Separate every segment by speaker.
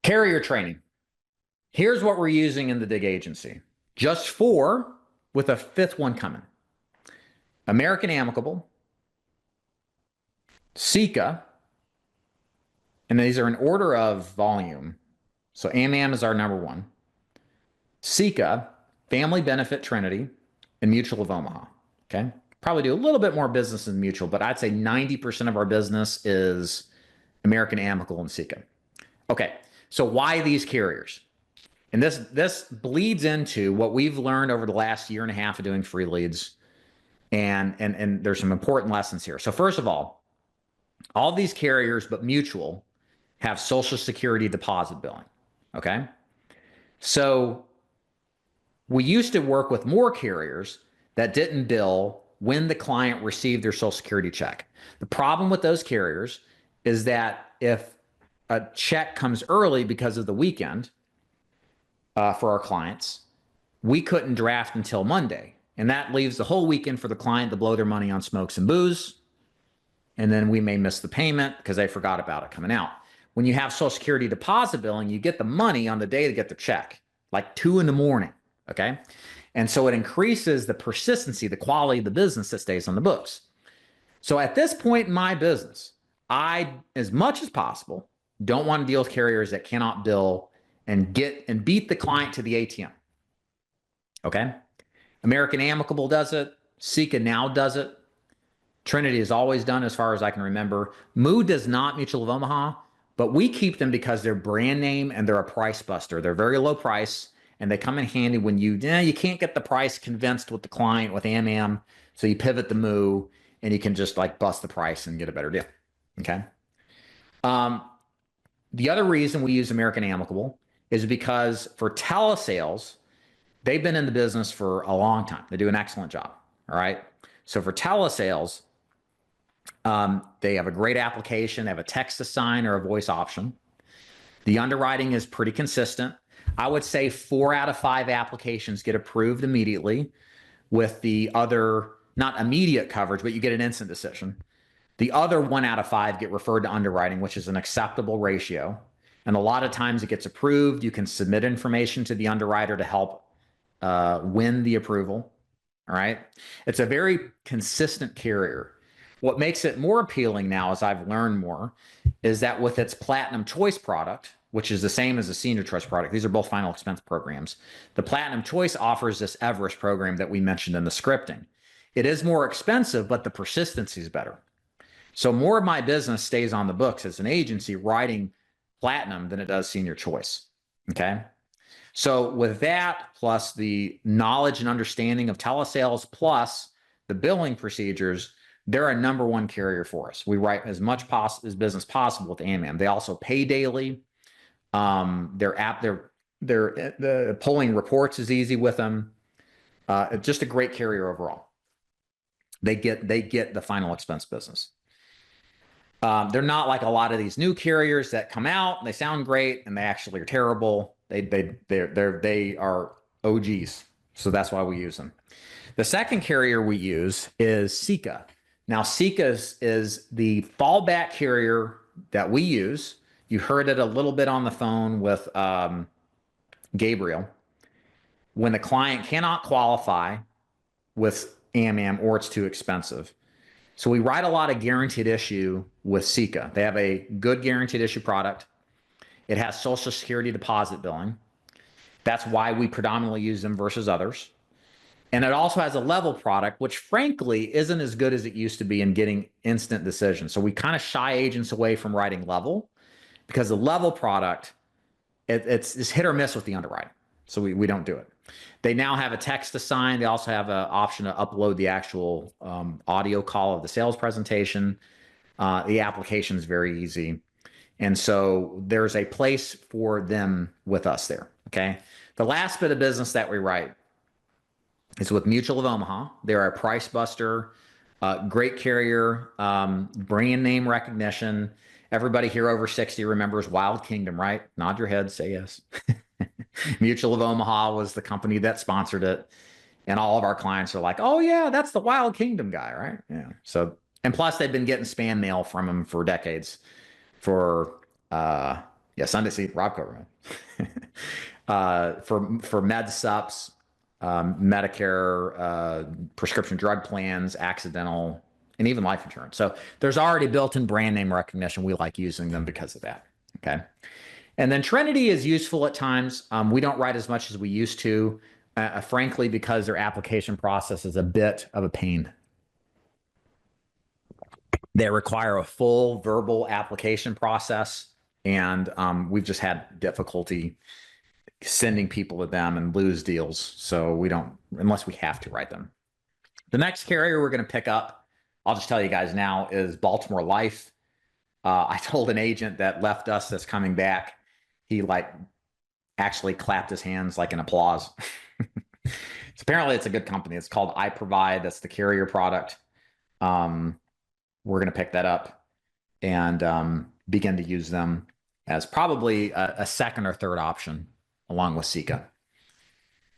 Speaker 1: Carrier training. Here's what we're using in the dig agency. Just four with a fifth one coming. American Amicable, Sika, and these are in order of volume. So AMAM is our number one. Sika, Family Benefit Trinity, and Mutual of Omaha. Okay. Probably do a little bit more business in Mutual, but I'd say 90% of our business is American Amicable and Sika. Okay. So why these carriers? And this bleeds into what we've learned over the last year and a half of doing free leads. And there's some important lessons here. So first of all these carriers, but Mutual, have Social Security deposit billing. Okay. So we used to work with more carriers that didn't bill when the client received their Social Security check. The problem with those carriers is that if a check comes early because of the weekend for our clients, we couldn't draft until Monday. And that leaves the whole weekend for the client to blow their money on smokes and booze. And then we may miss the payment because they forgot about it coming out. When you have Social Security deposit billing, you get the money on the day to get the check, like 2 a.m. Okay. And so it increases the persistency, the quality of the business that stays on the books. So at this point in my business, I, as much as possible, don't want to deal with carriers that cannot bill and beat the client to the ATM. Okay. American Amicable does it. Sika now does it. Trinity has always done, as far as I can remember. Moo does not, Mutual of Omaha, but we keep them because they're brand name and they're a price buster. They're very low price and they come in handy when you can't get the price convinced with the client with AMAM. So you pivot the Moo and you can just like bust the price and get a better deal. Okay. The other reason we use American Amicable is because for telesales, they've been in the business for a long time. They do an excellent job. All right. So for telesales, they have a great application. They have a text to sign or a voice option. The underwriting is pretty consistent. I would say 4 out of 5 applications get approved immediately, with the other, not immediate coverage, but you get an instant decision. The other 1 out of 5 get referred to underwriting, which is an acceptable ratio. And a lot of times it gets approved. You can submit information to the underwriter to help win the approval. All right. It's a very consistent carrier. What makes it more appealing now, as I've learned more, is that with its Platinum Choice product, which is the same as the Senior Trust product, these are both final expense programs. The Platinum Choice offers this Everest program that we mentioned in the scripting. It is more expensive, but the persistency is better. So more of my business stays on the books as an agency writing Platinum than it does Senior Choice. Okay. So with that, plus the knowledge and understanding of telesales, plus the billing procedures, they're a number one carrier for us. We write as much as business possible with AMAM. They also pay daily. The pulling reports is easy with them. Just a great carrier overall. They get the final expense business. They're not like a lot of these new carriers that come out and they sound great and they actually are terrible. They are OGs. So that's why we use them. The second carrier we use is Sika. Now, Sika is the fallback carrier that we use. You heard it a little bit on the phone with Gabriel. When the client cannot qualify with AMAM or it's too expensive. So we write a lot of guaranteed issue with Sika. They have a good guaranteed issue product. It has Social Security deposit billing. That's why we predominantly use them versus others. And it also has a level product, which frankly isn't as good as it used to be in getting instant decisions. So we kind of shy agents away from writing level because the level product, it's hit or miss with the underwriting. So we don't do it. They now have a text to sign. They also have an option to upload the actual audio call of the sales presentation. The application is very easy. And so there's a place for them with us there. Okay. The last bit of business that we write is with Mutual of Omaha. They're a price buster, great carrier, brand name recognition. Everybody here over 60 remembers Wild Kingdom, right? Nod your head, say yes. Mutual of Omaha was the company that sponsored it. And all of our clients are like, oh yeah, that's the Wild Kingdom guy, right? Yeah. So, and plus they've been getting spam mail from him for decades for Yeah, Sunday, see, Rob covered it. For med sups, Medicare, prescription drug plans, accidental, and even life insurance. So there's already built-in brand name recognition. We like using them because of that. Okay. And then Trinity is useful at times. We don't write as much as we used to, frankly, because their application process is a bit of a pain. They require a full verbal application process, and we've just had difficulty sending people to them and lose deals. So we don't, unless we have to write them. The next carrier we're going to pick up, I'll just tell you guys now, is Baltimore Life. I told an agent that left us that's coming back. He actually clapped his hands like in applause. So apparently it's a good company. It's called I Provide. That's the carrier product. We're going to pick that up and begin to use them as probably a second or third option along with Sika.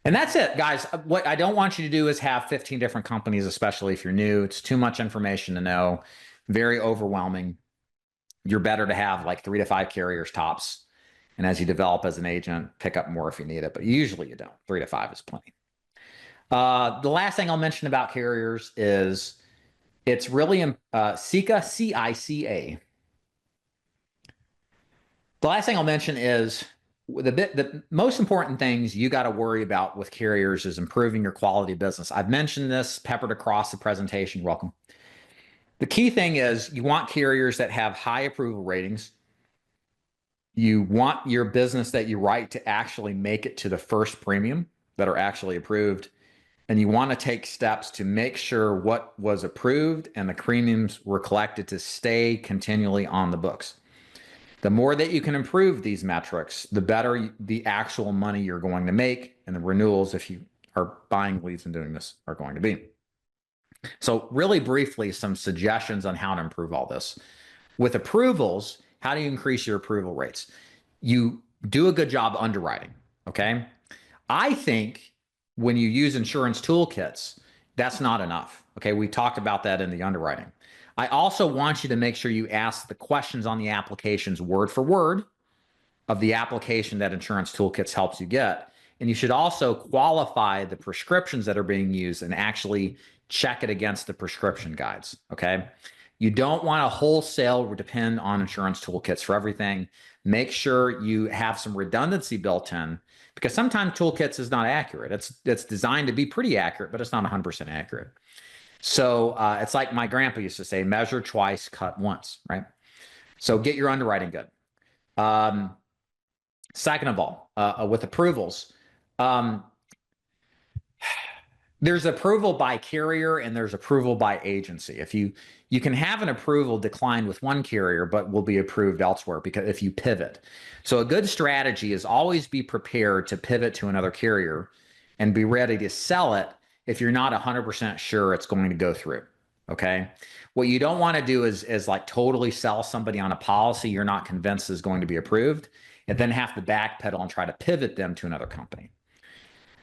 Speaker 1: And that's it, guys. What I don't want you to do is have 15 different companies, especially if you're new. It's too much information to know, very overwhelming. You're better to have like 3 to 5 carriers tops. And as you develop as an agent, pick up more if you need it, but usually you don't. 3 to 5 is plenty. The last thing I'll mention about carriers is it's really Sika, C-I-C-A. The last thing I'll mention is the most important things you got to worry about with carriers is improving your quality of business. I've mentioned this peppered across the presentation. Welcome. The key thing is you want carriers that have high approval ratings. You want your business that you write to actually make it to the first premium that are actually approved. And you want to take steps to make sure what was approved and the premiums were collected to stay continually on the books. The more that you can improve these metrics, the better the actual money you're going to make and the renewals, if you are buying leads and doing this, are going to be. So really briefly, some suggestions on how to improve all this. With approvals, how do you increase your approval rates? You do a good job underwriting, okay? I think when you use insurance toolkits, that's not enough, okay? We talked about that in the underwriting. I also want you to make sure you ask the questions on the applications word for word of the application that insurance toolkits helps you get. And you should also qualify the prescriptions that are being used and actually check it against the prescription guides, okay? You don't want to wholesale depend on insurance toolkits for everything. Make sure you have some redundancy built in because sometimes toolkits is not accurate. It's designed to be pretty accurate, but it's not 100% accurate. So it's like my grandpa used to say, measure twice, cut once, right? So get your underwriting good. Second of all, with approvals, there's approval by carrier and there's approval by agency. If you can have an approval decline with one carrier, but will be approved elsewhere because if you pivot. So a good strategy is always be prepared to pivot to another carrier and be ready to sell it if you're not 100% sure it's going to go through. Okay. What you don't want to do is like totally sell somebody on a policy you're not convinced is going to be approved and then have to backpedal and try to pivot them to another company.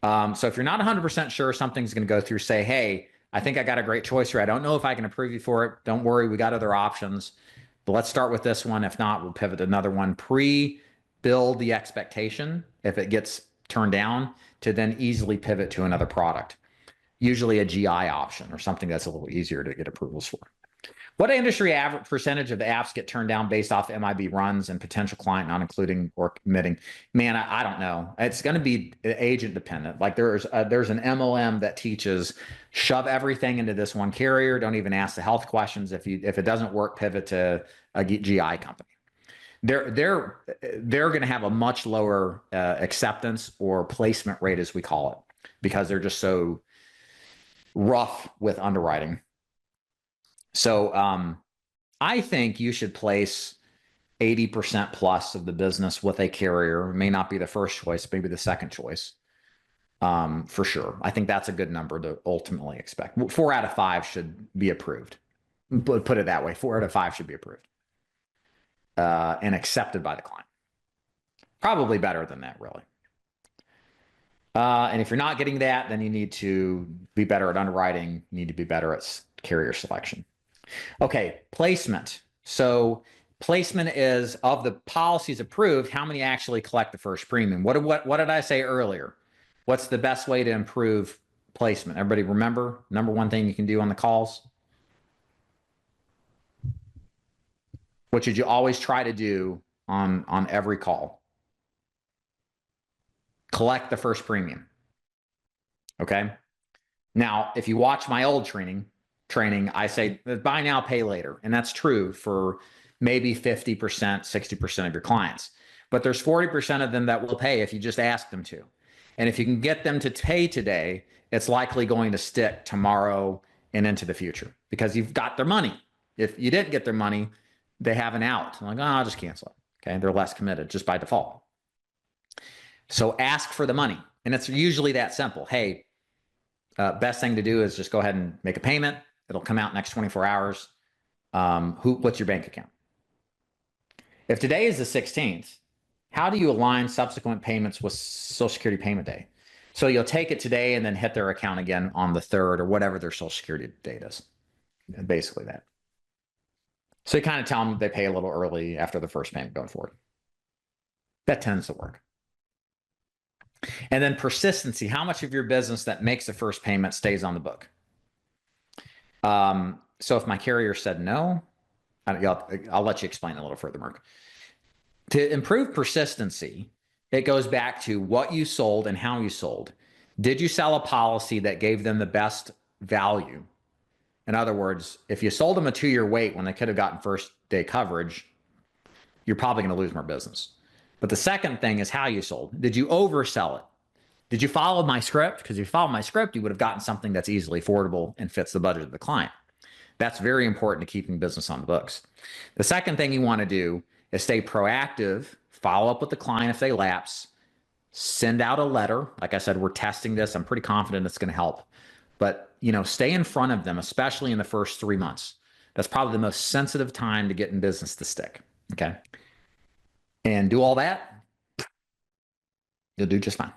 Speaker 1: So if you're not 100% sure something's going to go through, say, hey, I think I got a great choice here. I don't know if I can approve you for it. Don't worry, we got other options. But let's start with this one. If not, we'll pivot to another one. Pre-build the expectation if it gets turned down to then easily pivot to another product. Usually a GI option or something that's a little easier to get approvals for. What industry average percentage of the apps get turned down based off MIB runs and potential client not including or committing? Man, I don't know. It's going to be agent dependent. Like there's an MOM that teaches shove everything into this one carrier. Don't even ask the health questions. If it doesn't work, pivot to a GI company. They're going to have a much lower acceptance or placement rate, as we call it, because they're just so rough with underwriting. So I think you should place 80% plus of the business with a carrier. It may not be the first choice, maybe the second choice, for sure. I think that's a good number to ultimately expect. 4 out of 5 should be approved. Put it that way. 4 out of 5 should be approved and accepted by the client. Probably better than that, really. And if you're not getting that, then you need to be better at underwriting. You need to be better at carrier selection. Okay, placement. So Placement is of the policies approved, how many actually collect the first premium? What did I say earlier? What's the best way to improve placement? Everybody remember, number one thing you can do on the calls? What should you always try to do on every call? Collect the first premium. Okay. Now, if you watch my old training, I say buy now, pay later. And that's true for maybe 50%, 60% of your clients. But there's 40% of them that will pay if you just ask them to. And if you can get them to pay today, it's likely going to stick tomorrow and into the future because you've got their money. If you didn't get their money, they have an out. I'm like, oh, I'll just cancel it. Okay. They're less committed just by default. So ask for the money. And it's usually that simple. Hey, best thing to do is just go ahead and make a payment. It'll come out next 24 hours. What's your bank account? If today is the 16th, how do you align subsequent payments with Social Security payment day? So you'll take it today and then hit their account again on the 3rd or whatever their Social Security date is. Basically that. So you kind of tell them they pay a little early after the first payment going forward. That tends to work. And then persistency, how much of your business that makes the first payment stays on the book? So if my carrier said no, I'll let you explain a little further, Mark. To improve persistency, it goes back to what you sold and how you sold. Did you sell a policy that gave them the best value? In other words, if you sold them a 2-year wait when they could have gotten first day coverage, you're probably going to lose more business. But the second thing is how you sold. Did you oversell it? Did you follow my script? Because if you followed my script, you would have gotten something that's easily affordable and fits the budget of the client. That's very important to keeping business on the books. The second thing you want to do is stay proactive, follow up with the client if they lapse, send out a letter. Like I said, we're testing this. I'm pretty confident it's going to help. But, stay in front of them, especially in the first 3 months. That's probably the most sensitive time to get in business to stick. Okay. And do all that, you'll do just fine.